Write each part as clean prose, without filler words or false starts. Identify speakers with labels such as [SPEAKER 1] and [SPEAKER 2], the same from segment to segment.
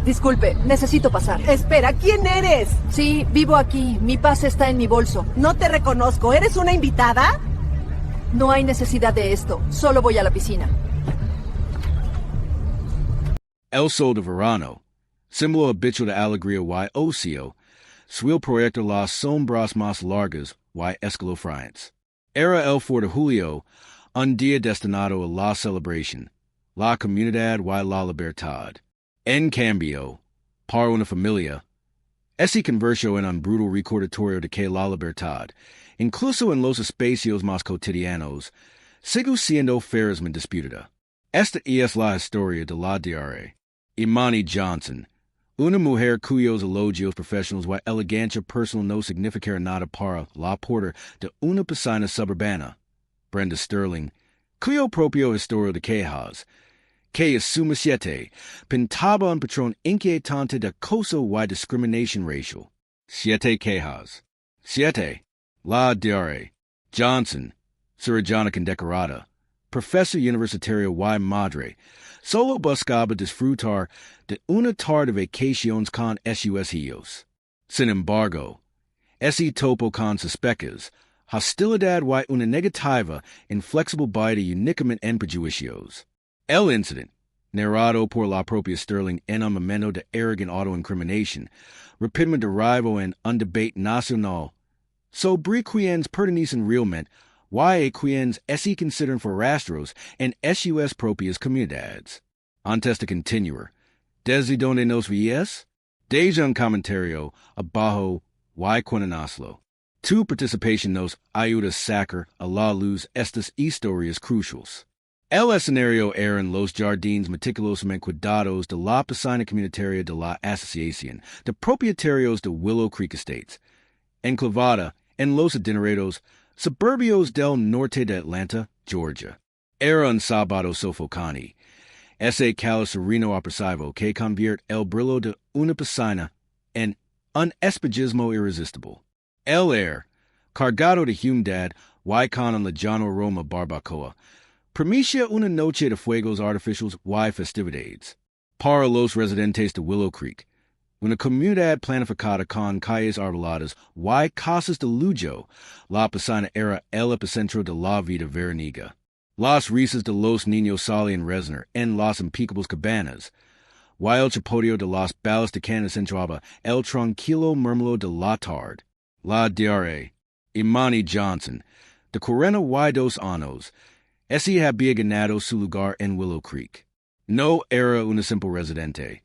[SPEAKER 1] Disculpe, necesito pasar.
[SPEAKER 2] Espera, ¿quién eres?
[SPEAKER 1] Sí, vivo aquí. Mi pase está en mi bolso.
[SPEAKER 2] No te reconozco. ¿Eres una invitada?
[SPEAKER 1] No hay necesidad de esto. Solo voy a la piscina.
[SPEAKER 3] El sol de verano, símbolo habitual de alegría y ocio, suele proyectar las sombras más largas y escalofriantes. Era el 4 de julio, un día destinado a la celebración, la comunidad y la libertad. En cambio, para una familia, ese convirtió en un brutal recordatorio de que la libertad, incluso en los espacios más cotidianos, sigue siendo ferozmente disputada. Esta es la historia de la diaria. Imani Johnson, una mujer cuyos elogios profesionales y elegancia personal no significaron nada para la porter de una piscina suburbana, Brenda Sterling, cuyo propio historia de quejas, que asume 7, pintaba un patrón inquietante de acoso y discriminación racial. 7 quejas. 7. La diaria. Johnson, cirujana condecorada, profesor universitario y madre, solo buscaba disfrutar de una tarde de vacaciones con sus hijos. Sin embargo, ese topo con suspectos, hostilidad y una negativa inflexible baile únicamente en prejuicios. El incidente, narrado por la propia Sterling en un momento de arrogante autoincriminación, rápidamente derivó en un debate nacional sobre quienes pertenecen realmente y quienes se consideran forastros en sus propias comunidades. Antes de continuar, ¿desde donde nos ves? Deja un comentario abajo y cuéntanoslo. Tu participación nos ayuda a sacar a la luz estas historias cruciales. El escenario eran los jardines meticulosamente cuidados de la piscina comunitaria de la Asociación de Propietarios de Willow Creek Estates, enclavada en los adinerados suburbios del norte de Atlanta, Georgia. Era un sábado sofocante, ese calor sereno opresivo que convierte el brillo de una piscina en un espejismo irresistible. El aire, cargado de humedad y con un lejano aroma barbacoa, promitia una noche de fuegos artificiales y festividades. Para los residentes de Willow Creek, una comunidad planificada con calles arboladas y casas de lujo, la piscina era el epicentro de la vida veraniega. Las risas de los niños salían resonar en las impecables cabanas, y el chapoteо de las balas de cañas entraba el tranquilo murmullo de la tarde. La diaria, Imani Johnson, de 42 años, ese había ganado su lugar en Willow Creek. No era una simple residente.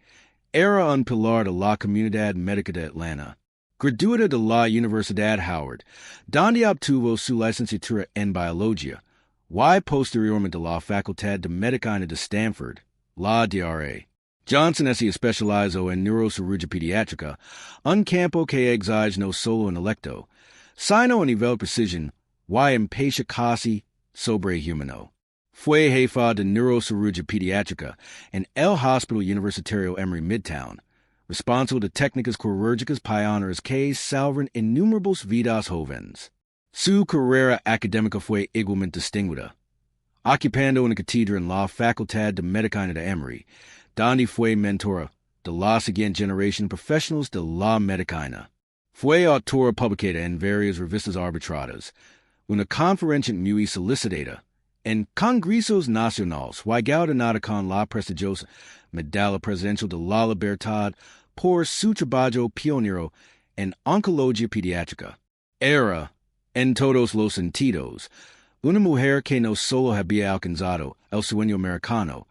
[SPEAKER 3] Era un pilar de la comunidad médica de Atlanta. Graduada de la Universidad Howard, donde obtuvo su licenciatura en biología, y posteriormente de la Facultad de Medicina de Stanford. La diaria. Johnson se especializó en neurocirugía pediátrica, un campo que exige no solo un intelecto, sino a nivel de precisión y empatia casi sobrehumano. Fue jefa de neurocirugía pediátrica en el Hospital Universitario Emory Midtown, responsable de técnicas quirúrgicas pioneras que salvaron innumerables vidas jóvenes. Su carrera académica fue igualmente distinguida, ocupando una cátedra en la Facultad de Medicina de Emory, donde fue mentora de la siguiente generación de profesionales de la medicina. Fue autora publicada en varias revistas arbitradas, una conferencia muy solicitada en congresos nacionales y galardonada con la prestigiosa Medalla Presidencial de la Libertad por su trabajo pionero en oncología pediátrica. Era, en todos los sentidos, una mujer que no solo había alcanzado el sueño americano,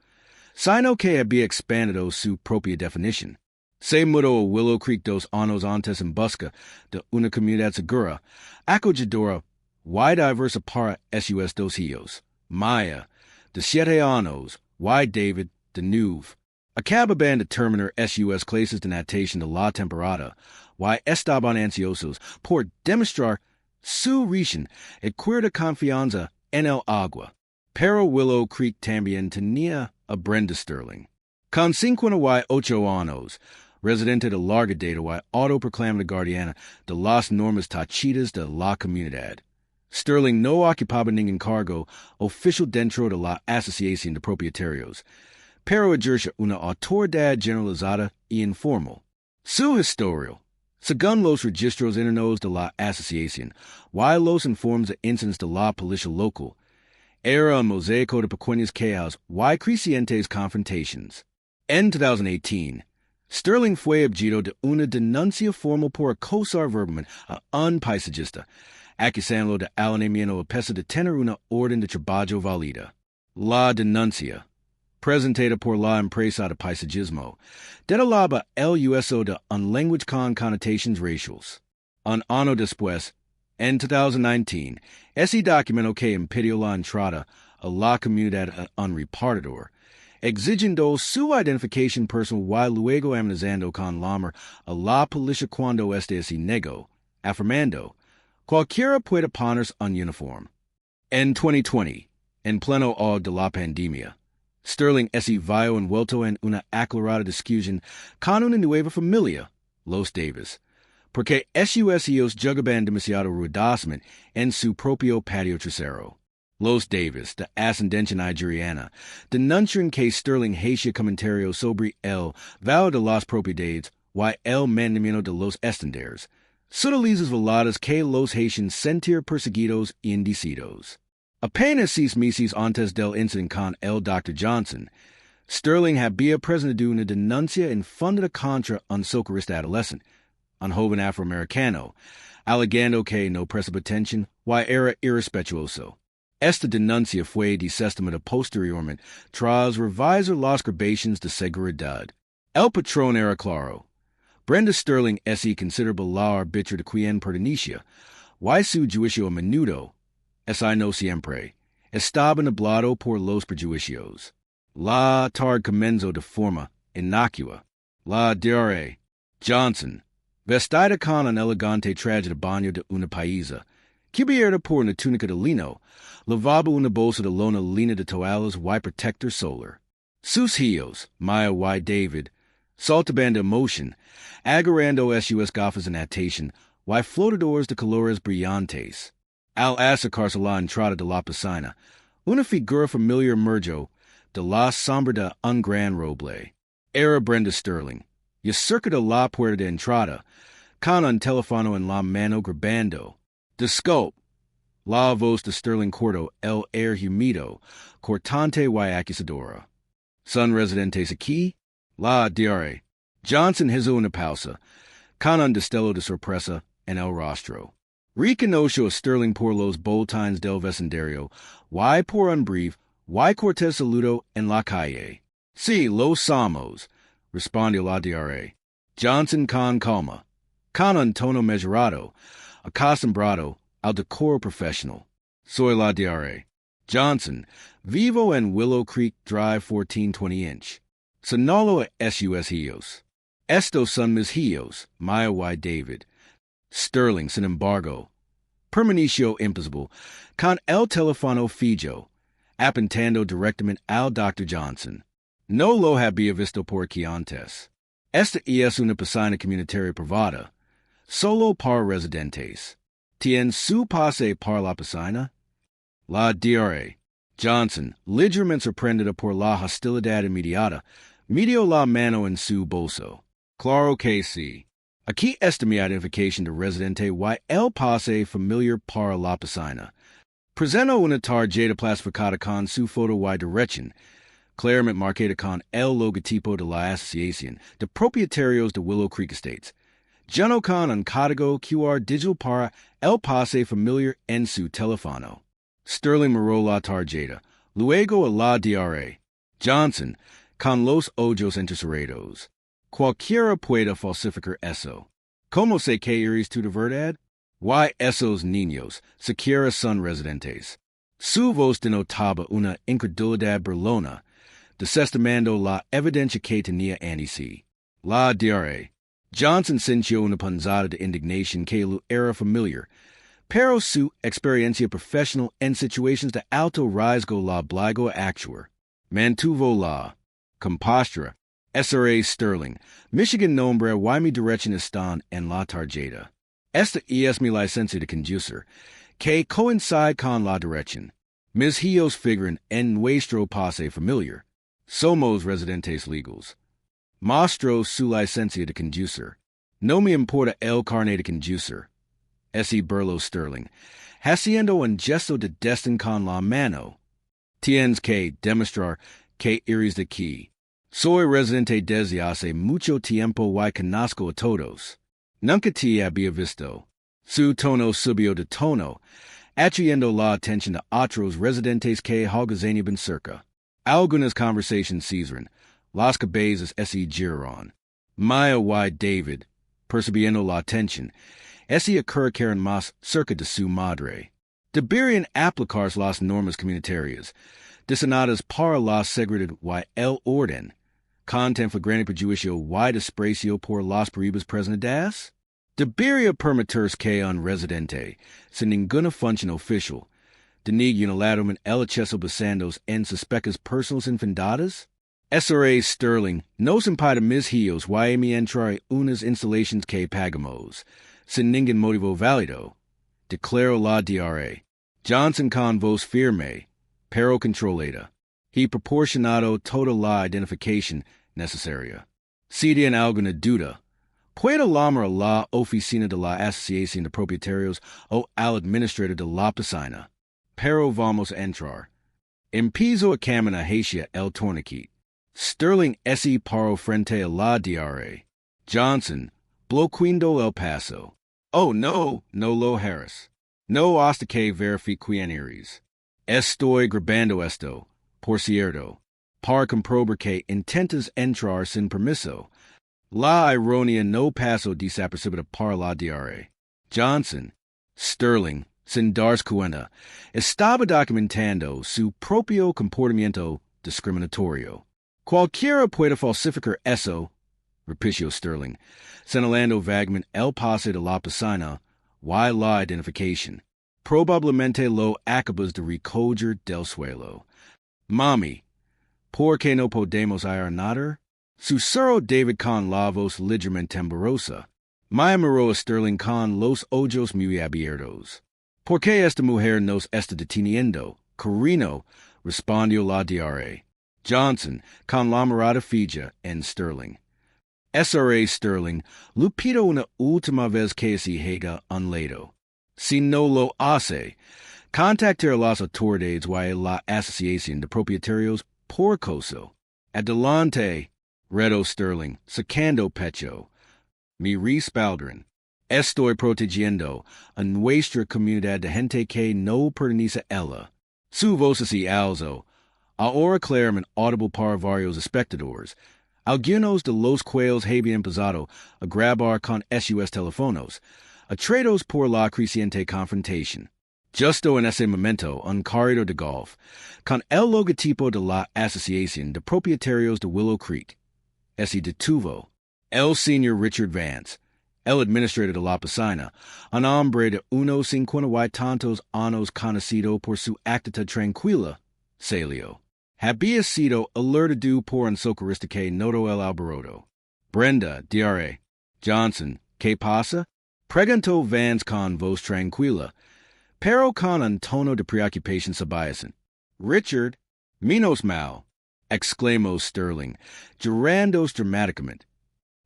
[SPEAKER 3] sino que había expandido su propia definición. Se mudó a Willow Creek 2 años antes en busca de una comunidad segura, acogedora y diversa para sus 2 hijos, Maya, de 7 años, y David, de 9. Acababan de terminar sus clases de natación de la temporada, y estaban ansiosos por demostrar su recién adquirida confianza en el agua. Pero Willow Creek también tenía a Brenda Sterling, con 58 años, residente de larga data y autoproclamada guardiana de las normas tachidas de la comunidad. Sterling no ocupaba ningún cargo oficial dentro de la Asociación de Propietarios, pero ejerce una autoridad generalizada y informal. Su historial. Según los registros internos de la asociación, y los informes de incidentes de la policía local, era un mosaico de pequeños caos y crecientes confrontations. En 2018, Sterling fue objeto de una denuncia formal por acosar verbalmente a un paisajista, acusándolo de alineamiento a pesar de tener una orden de trabajo válida. La denuncia, presentada por la empresa de paisajismo, detalaba el uso de un language con connotations raciales. Un año después, en 2019, ese documento que impidió la entrada a la comunidad a un repartidor, exigiendo su identificación personal y luego amenazando con llamar a la policía cuando este se negó, afirmando, cualquiera puede ponerse un uniforme. En 2020, en pleno auge de la pandemia, Sterling se vio envuelto en una aclarada discusión con una nueva familia, los Davis, porque sus hijos jugaban demasiado ruidosamente en su propio patio trasero. Los Davis, de ascendencia nigeriana, denuncian que Sterling hacía comentarios sobre el valor de las propiedades y el mantenimiento de los estanderes, sutilezas veladas que los hacían sentir perseguidos y indecisos. Apenas 6 meses antes del incidente con el Dr. Johnson, Sterling había presentado una denuncia infundada contra un socorrista adolescente, un joven afroamericano, alegando que no prestaba atención y era irrespetuoso. Esta denuncia fue desestimada posteriormente tras revisar las grabaciones de seguridad. El patrón era claro. Brenda Sterling es considerable la árbitra de quien pertenecía, y su juicio a menudo, no siempre, estaba nublado por los prejuicios. La tarde comenzó de forma inocua. La diarrea. Johnson, vestida con un elegante traje de baño de una paisa, cubierta por una túnica de lino, lavaba una bolsa de lona lina de toallas y protector solar. Sus hijos, Maya y David, saltaban de emoción, agarrando sus gafas de natación y flotadores de colores brillantes. Al acercarse a la entrada de la piscina, una figura familiar emergió de la sombra de un gran roble. Era Brenda Sterling, y cerca de la puerta de entrada, con un teléfono en la mano grabando. Disculpa. La voz de Sterling cortó el air humido, cortante y acusadora. ¿Son residentes aquí? La diarrea. Johnson hizo una pausa, con un destello de sorpresa en el rostro. Reconoció a Sterling por los boletines del vecindario, y por un breve y cortés saludo en la calle. Sí, lo somos, respondió la diarrea. Johnson con calma, con un tono mesurado, acostumbrado al decoro profesional. Soy la diarrea. Johnson, vivo en Willow Creek Drive 1420 inch. Sonolo a sus hijos. Estos son mis hijos, Maya y David. Sterling, sin embargo, permaneció imposible con el teléfono fijo, apuntando directamente al Dr. Johnson. No lo había visto por aquí antes. Esta es una piscina comunitaria privada, solo para residentes. ¿Tiene su pase para la piscina? La diarrea. Johnson, ligeramente sorprendida por la hostilidad inmediata, metió la mano en su bolso. Claro que sí. Aquí está mi identificación de residente y el pase familiar para la piscina. Presento una tarjeta plastificada con su foto y dirección, claramente marcada con el logotipo de la Asociación de Propietarios de Willow Creek Estates, lleno con un código QR digital para el pase familiar en su teléfono. Sterling miró la tarjeta, luego a la diarrea. Johnson, con los ojos entrecerrados. Cualquiera puede falsificar eso. ¿Cómo sé que eres tú de verdad? Y esos niños, siquiera son residentes. Su voz denotaba una incredulidad burlona, desestimando la evidencia que tenía ante sí. La diarrea. Johnson sintió una punzada de indignación que le era familiar, pero su experiencia profesional en situaciones de alto riesgo la obligó a actuar. Mantuvo la compostura. SRA Sterling, Michigan nombre y mi dirección están en la tarjeta. Esta es mi licencia de conducir, que coincide con la dirección. Mis hijos figuran en nuestro pase familiar. Somos residentes legales. Mostro su licencia de conducir. No me importa el carnet de conducir. Ese burlo Sterling. Haciendo un gesto de destin con la mano. Tienes que demostrar que eres de aquí. Soy residente desde hace mucho tiempo y conozco a todos. Nunca te había visto. Su tono subió de tono, atrayendo la atención de otros residentes que almacenaban cerca. Algunas conversaciones cesaren, las cabezas se giraron. Maya y David, percibiendo la atención, se acercaron más cerca de su madre. Deberían aplicarse las normas comunitarias, designadas para la seguridad y el orden, con tan flagrante prejuicio y desprecio por las prohibas presentadas. Debería permitirse que un residente, sin ninguna función oficial, deniegue unilateralmente el acceso basando en suspectas personales infundadas. SRA Sterling nos impide mis hijos y entrar en unas instalaciones que pagamos, sin ningún motivo válido. Declaro la DRA. Johnson con voz firme, pero controlada, y proporcionado toda la identificación necesaria. Si tienen alguna duda, puede llamar a la oficina de la Asociación de Propietarios o al administrador de la piscina. Pero vamos a entrar. Empiezo a caminar hacia el torniquete. Sterling se paró frente a la DRA. Johnson, bloqueando el paso. Oh no, no lo harás. No hasta que verifique quién eres. Estoy grabando esto, por cierto, para comprobar que intentas entrar sin permiso. La ironía no pasó desapercibida para la DRA. Johnson, Sterling, sin darse cuenta, estaba documentando su propio comportamiento discriminatorio. Cualquiera puede falsificar eso, repitió Sterling, señalando vagamente el pase de la piscina y la identificación. Probablemente lo acabas de recoger del suelo. Mami, ¿por qué no podemos ir nadar? Susurró David con la voz ligeramente temblorosa. Maya miró a Sterling con los ojos muy abiertos. ¿Por qué esta mujer nos está deteniendo? Carino, respondió la DRA. Johnson, con la mirada fija en Sterling. SRA Sterling, lo pido una última vez que se haga un lado. Si no lo hace, contactar a las autoridades y la Asociación de Propietarios por acoso. Adelante, reto Sterling, sacando pecho. Mi respaldan. Estoy protegiendo a nuestra comunidad de gente que no pertenece a ella. Su voz se alzó, ahora claramente audible para varios espectadores. Algunos de los cuales habían empezado a grabar con sus teléfonos, atraídos por la creciente confrontación. Justo en ese momento, un corredor de golf, con el logotipo de la Asociación de Propietarios de Willow Creek, se detuvo. El señor Richard Vance, el administrador de la piscina, un hombre de unos 50 y tantos años conocido por su actitud tranquila, salió. Había sido alertado por un socorrista que notó el alboroto. Brenda, DRA. Johnson, ¿qué pasa? Preguntó Vance con voz tranquila, pero con un tono de preocupación sabiasen. Richard, menos mal, exclamó Sterling, llorando dramáticamente.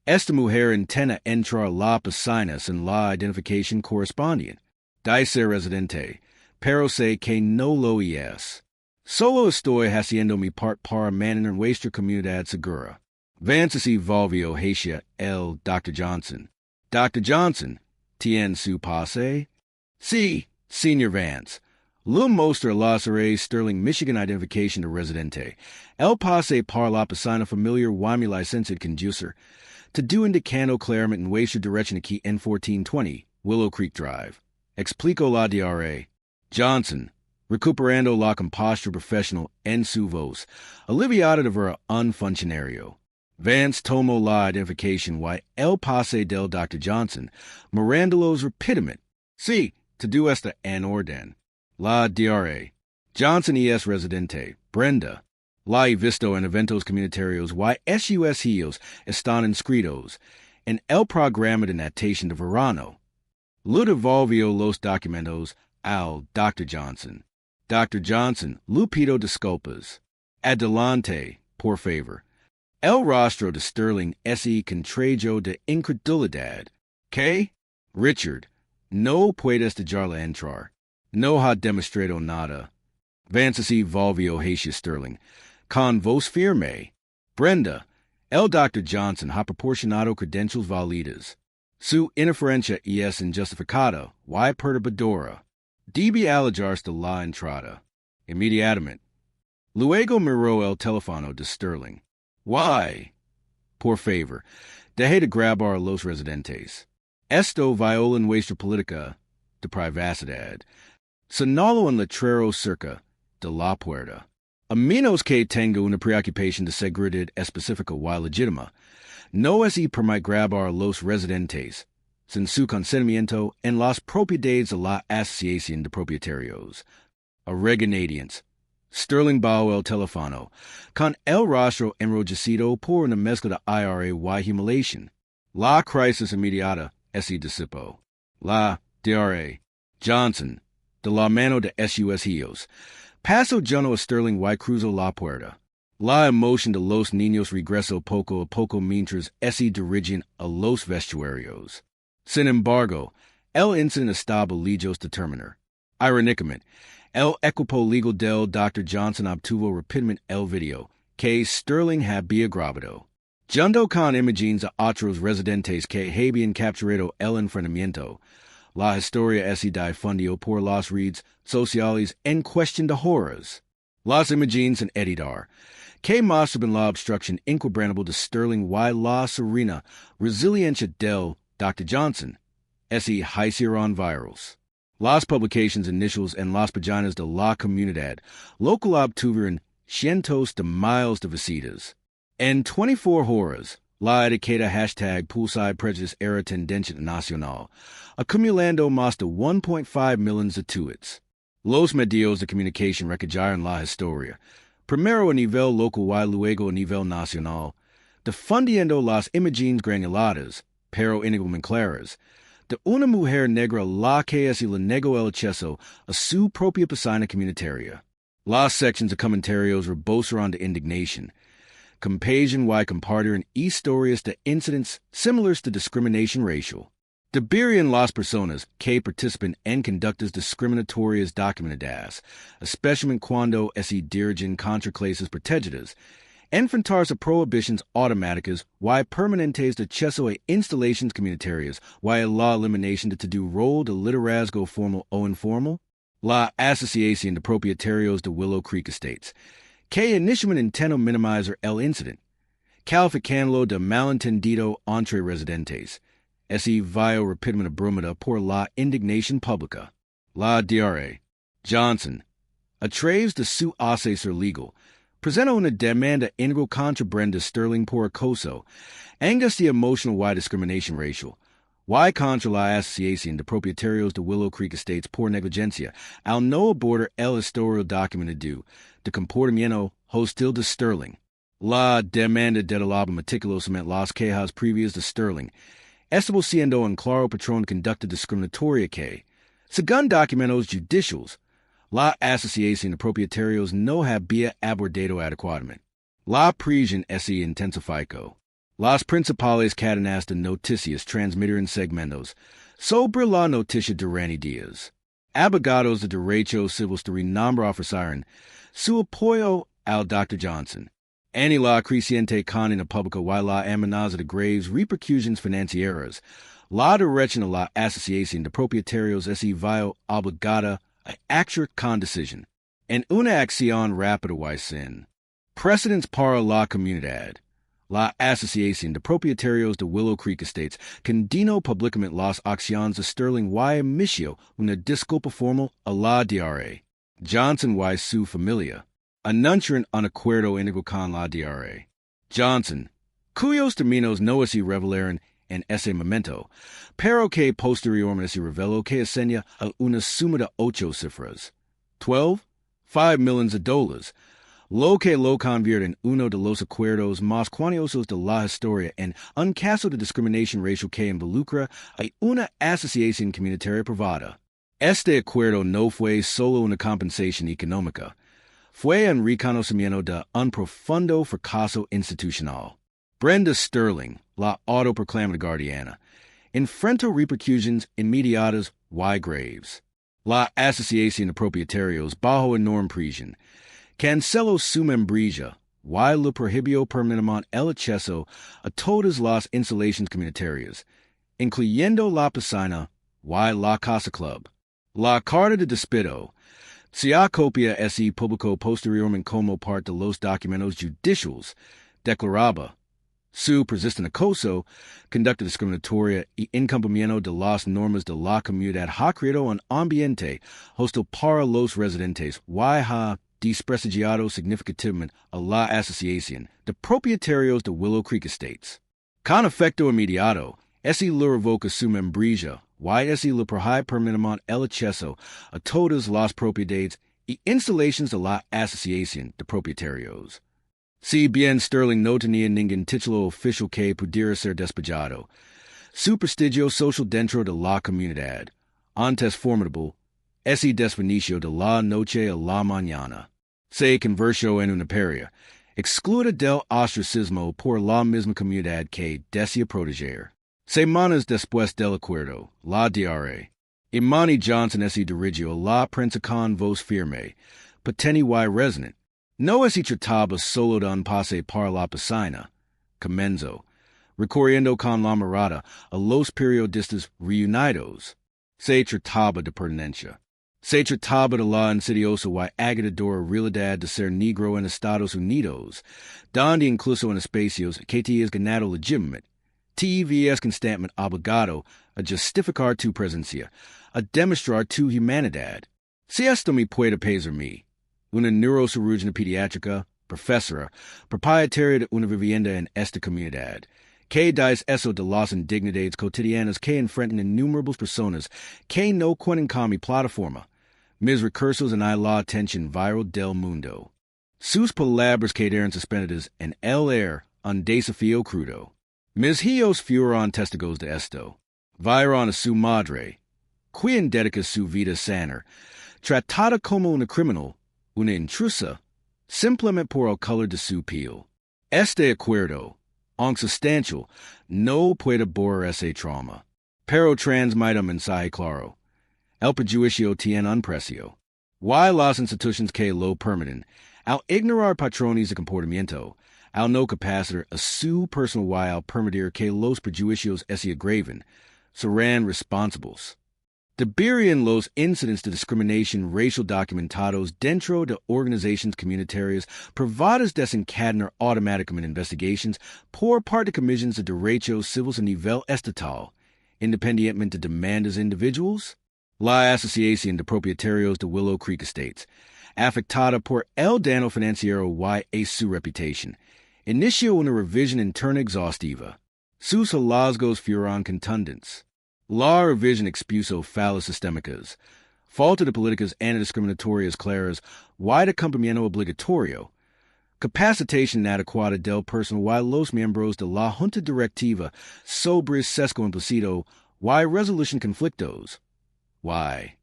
[SPEAKER 3] Esta mujer intenta entrar la piscina sin la identificación correspondiente. Dice residente, pero sé que no lo es. Solo estoy haciendo mi parte para mantener nuestra comunidad segura. Vance se volvió hacia el Dr. Johnson. Dr. Johnson, ¿tiene su pase? Sí, señor Vance. Lo muestra las arrays Sterling Michigan identification de residente. El pase para la piscina familiar y mi licencia de conducir. Todo indicando claramente en nuestra dirección aquí en 1420, Willow Creek Drive. Explico la DRA. Johnson, recuperando la compostura profesional en su voz, aliviada de ver un funcionario. Vance tomó la identificación y el pase del Dr. Johnson, mirándolos rápidamente. Sí, todo está en orden. La DRA. Johnson es residente. Brenda. La he visto en eventos comunitarios y sus hijos están inscritos en el programa de natación de verano. Lo devolvió los documentos al Dr. Johnson. Dr. Johnson, lo pido disculpas. Adelante, por favor. El rostro de Sterling ese contrajo de incredulidad. Que, Richard, no puedes dejarla entrar. No ha demostrado nada. Vancasi volvió hacia Sterling. Con voz firme. Brenda, el Dr. Johnson ha proporcionado credentials válidas. Su interferencia es injustificada y perturbadora. Debe alejarse de la entrada. Inmediatamente. Luego miró el teléfono de Sterling. Why? Por favor, deje de grabar a los residentes. Esto viola nuestra política de privacidad. Señalo un letrero cerca de la puerta. A menos que tenga una preocupación de seguridad específica y legítima, no es permite grabar a los residentes, sin su consentimiento, en las propiedades de la Asociación de Propietarios. A reganadientes. Sterling bajó el teléfono, con el rostro enrojecido por una mezcla de ira y humiliación. La crisis inmediata se disipó. La Dra. Johnson, de la mano de sus hijos, pasó lleno a Sterling y cruzó la puerta. La emoción de los niños regresó poco a poco mientras se dirigían a los vestuarios. Sin embargo, el incidente estaba lejos de terminar. Irónicamente, el equipo legal del Dr. Johnson obtuvo rápidamente el video que Sterling había grabado. Junto con imágenes a otros residentes que habían capturado el enfrentamiento, la historia se difundió por las redes sociales en cuestión de horas. Las imágenes en editar, que mostraban la obstrucción inquebrantable de Sterling y la serena resiliencia del Dr. Johnson, se hicieron virales. Las publicaciones iniciales en las páginas de la comunidad local obtuvieron cientos de miles de visitas. En 24 horas, la etiqueta hashtag Poolside Prejudice era tendencia nacional, acumulando más de 1.5 millones de tweets. Los medios de comunicación recallaron la historia, primero a nivel local y luego a nivel nacional, difundiendo las imágenes granuladas, pero igualmente claras, de una mujer negra la que se le negó el acceso a su propia piscina comunitaria. Las secciones de comentarios rebosaron de indignación, compasión y compartieron historias de incidentes similares de discriminación racial. Deberían las personas que participan en conductas discriminatorias documentadas, especialmente cuando se dirigen contra clases protegidas, enfrentarse a prohibiciones automáticas y permanentes de acceso a instalaciones comunitarias y a la eliminación de todo rol de liderazgo formal o informal. La Asociación de Propietarios de Willow Creek Estates, que inicialmente intentó minimizar el incidente, calificándolo de malentendido entre residentes, se vio rápidamente abrumada por la indignación pública. La Dra. Johnson, a través de su asesor legal, presentó una demanda integral contra Brenda Sterling por acoso, angustia emocional y discriminación racial, y contra la Asociación de Propietarios de Willow Creek Estates por negligencia al no abordar el histórico documentado de comportamiento hostil de Sterling. La demanda detalaba meticulosamente las quejas previas de Sterling, estableciendo un claro patrón de conducta discriminatoria que, según documentos judiciales, la Asociación de Propietarios no había abordado adecuadamente. La presión se intensificó. Las principales cadenas de noticias transmitieron segmentos sobre la noticia durante días. Abogados de derechos civiles de renombre ofrecieron su apoyo al Dr. Johnson. En la creciente condena pública y la amenaza de graves repercusiones financieras, la dirección de la Asociación de Propietarios se vio obligada a actuar con decisión, en una acción rápida y sin precedentes para la comunidad. La Asociación de Propietarios de Willow Creek Estates condenó públicamente las acciones de Sterling y emitió una disculpa formal a la Dra. Johnson y su familia. Anunciaron un acuerdo íntegro con la Dra. Johnson, cuyos términos no se revelaron en ese momento, pero que posteriormente se reveló que ascendía a una suma de 8 cifras, 5 millones de dólares, lo que lo convierte en uno de los acuerdos más cuantiosos de la historia en un caso de discriminación racial que involucra a una asociación comunitaria privada. Este acuerdo no fue solo una compensación económica, fue un reconocimiento de un profundo fracaso institucional. Brenda Sterling, la autoproclamada guardiana, enfrentó repercusiones inmediatas y graves. La Asociación de Propietarios bajo enorme presión canceló su membresía y le prohibió permanentemente el acceso a todas las instalaciones comunitarias, incluyendo la piscina y la casa club. La carta de despido se copia y publicó posteriormente como parte de los documentos judiciales, declaraba su persistente acoso, conducta discriminatoria y incumplimiento de las normas de la comunidad ha creado un ambiente hostil para los residentes y ha desprestigiado significativamente a la Asociación de Propietarios de Willow Creek Estates. Con efecto inmediato, ese le revoca su membresía y ese le prohíbe permanentemente el acceso a todas las propiedades y instalaciones de la Asociación de Propietarios. Si bien Sterling no tenía ningún título oficial que pudiera ser despojado, su prestigio social dentro de la comunidad, antes formidable, ese desvaneció de la noche a la mañana. Se convirtió en una paria, excluida del ostracismo por la misma comunidad que desea proteger. Semanas después del acuerdo, la DR. Imani Johnson se dirigió a la prensa con voz firme, patente y resonante. No se trataba solo de un pase para la piscina, comenzó, recurriendo con la mirada a los periodistas reunidos. Se trataba de pertenencia. Se trataba de la insidiosa y agotadora realidad de ser negro en Estados Unidos, donde incluso en espacios que te es ganado legitimate, te ves constantemente obligado a justificar tu presencia, a demostrar tu humanidad. Si esto me puede pesar mí, una neurocirujana pediátrica, profesora, propietaria de una vivienda en esta comunidad, que dice eso de las indignidades cotidianas que enfrentan innumerables personas que no cuentan con mi plataforma, mis recursos en la atención viral del mundo. Sus palabras quedaron suspendidas en el aire, un desafío crudo. Mis hijos fueron testigos de esto. Vieron a su madre, quien dedica su vida sana, tratada como una criminal, una intrusa, simplemente por el color de su piel. Este acuerdo, aunque sustancial, no puede borrar ese trauma, pero transmite un mensaje claro. El prejuicio tiene un precio. Y las instituciones que lo permiten, al ignorar patrones de comportamiento, al no capacitar a su personal y al permitir que los prejuicios se agraven, serán responsables. Deberían los incidentes de discriminación racial documentados dentro de organizaciones comunitarias provadas desencadenar automáticamente investigaciones por parte de comisiones de derechos civiles a nivel estatal, independientemente de demandas individuales. La Asociación de Propietarios de Willow Creek Estates, afectada por el daño financiero y su reputación, inició una revisión interna exhaustiva. Sus hallazgos fueron contundentes. La revisión expuso fallas sistémicas, falta de políticas antidiscriminatorias claras y de acompañamiento obligatorio, capacitación inadecuada del personal y los miembros de la junta directiva sobre sesgo implícito y resolución conflictos. Y,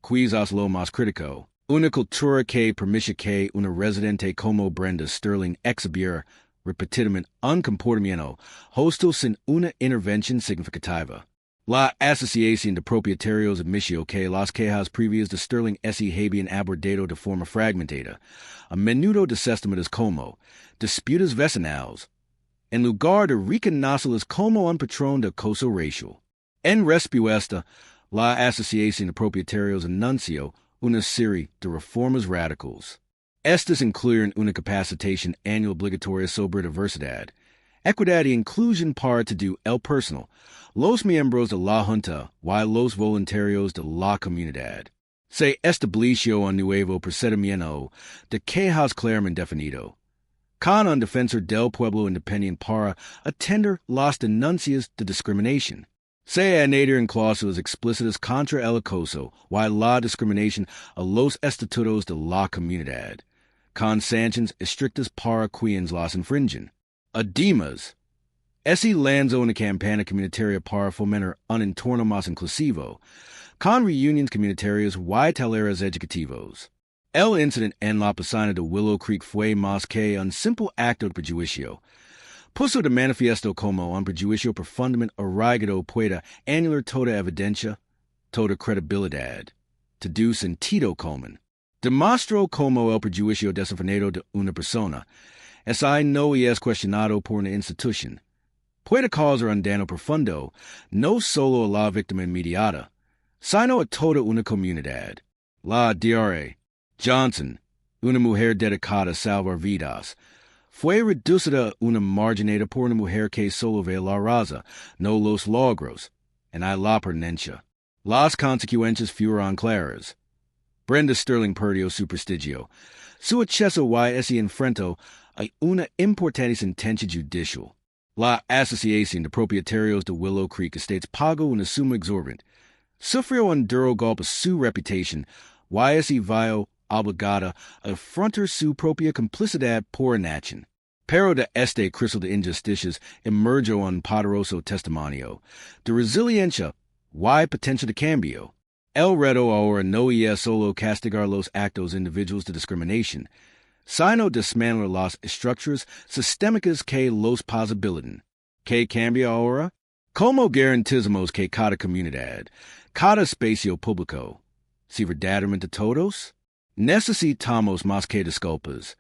[SPEAKER 3] quizás lo más crítico, una cultura que permite que una residente como Brenda Sterling exhibiera repetidamente un comportamiento hostil sin una intervención significativa. La Asociación de Propietarios admitió que las quejas previas de Sterling se habían abordado de forma fragmentada, a menudo desestimadas como disputas vecinales, en lugar de reconocerlas como un patrón de acoso racial. En respuesta, la Asociación de Propietarios anunció una serie de reformas radicales. Estas incluyen una capacitación anual obligatoria sobre diversidad, equidad y inclusión para todo el personal, los miembros de la Junta y los voluntarios de la comunidad. Se estableció un nuevo procedimiento de quejas claramente definido, con un defensor del pueblo independiente para atender las denuncias de discriminación. Se añadieron cláusulas explícitas contra el acoso y la discriminación a los estatutos de la comunidad, con sanciones estrictas para quienes las infringen. Además, se lanzó una campaña comunitaria para fomentar un entorno más inclusivo, con reuniones comunitarias y talleres educativos. El incident en la piscina de Willow Creek fue más que un simple acto de prejuicio. Puso de manifiesto como un prejuicio profundamente arraigado puede anular toda evidencia, toda credibilidad. Te sentido común. Demostró como el prejuicio desenfrenado de una persona no es cuestionado por una institución. Puede causar un daño profundo, no solo a la víctima inmediata, sino a toda una comunidad. La Dra. Johnson, una mujer dedicada a salvar vidas, fue reducida a una marginada por una mujer que solo ve la raza, no los logros, en la pertenencia. Las consecuencias fueron claras. Brenda Sterling perdió su prestigio. Su acceso se enfrentó a una importante sentencia judicial. La Asociación de Propietarios de Willow Creek Estates pagó una suma exorbitante. Sufrió un duro golpe a su reputación, se vio obligada a afrontar su propia complicidad por inaction. Pero de este crisol de injusticias emergió un poderoso testimonio de resiliencia potencial de cambio. El reto ahora no es solo castigar los actos individuales de discriminación, sino desmantelar las estructuras sistémicas que los posibilitan. ¿Qué cambia ahora? ¿Cómo garantizamos que cada comunidad, cada espacio público, si verdaderamente todos? Necesitamos más que disculpas.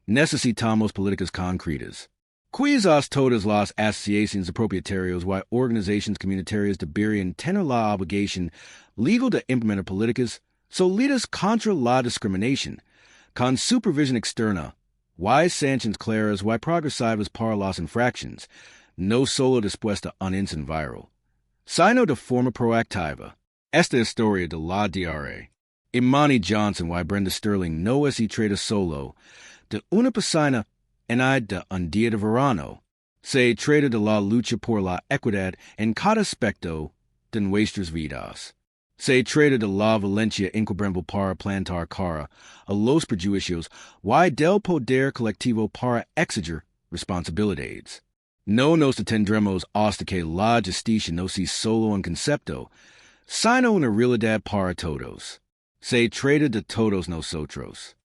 [SPEAKER 3] Necesitamos políticas concretas. Quizás todas las asociaciones de propietarios o organizaciones comunitarias deberían tener la obligación legal de implementar políticas sólidas contra la discriminación, con supervisión externa, sanciones claras progresivas para las infracciones, no solo después de un incidente viral, sino de forma proactiva. Esta historia de la Dra. Imani Johnson Brenda Sterling no es trata solo de una piscina de un día de verano. Se trata de la lucha por la equidad en cada aspecto de nuestras vidas. Se trata de la violencia incubrible para plantar cara a los prejuicios del poder colectivo para exigir responsabilidades. No nos detendremos hasta que la justicia no sea solo un concepto, sino una realidad para todos. Se trata de todos nosotros.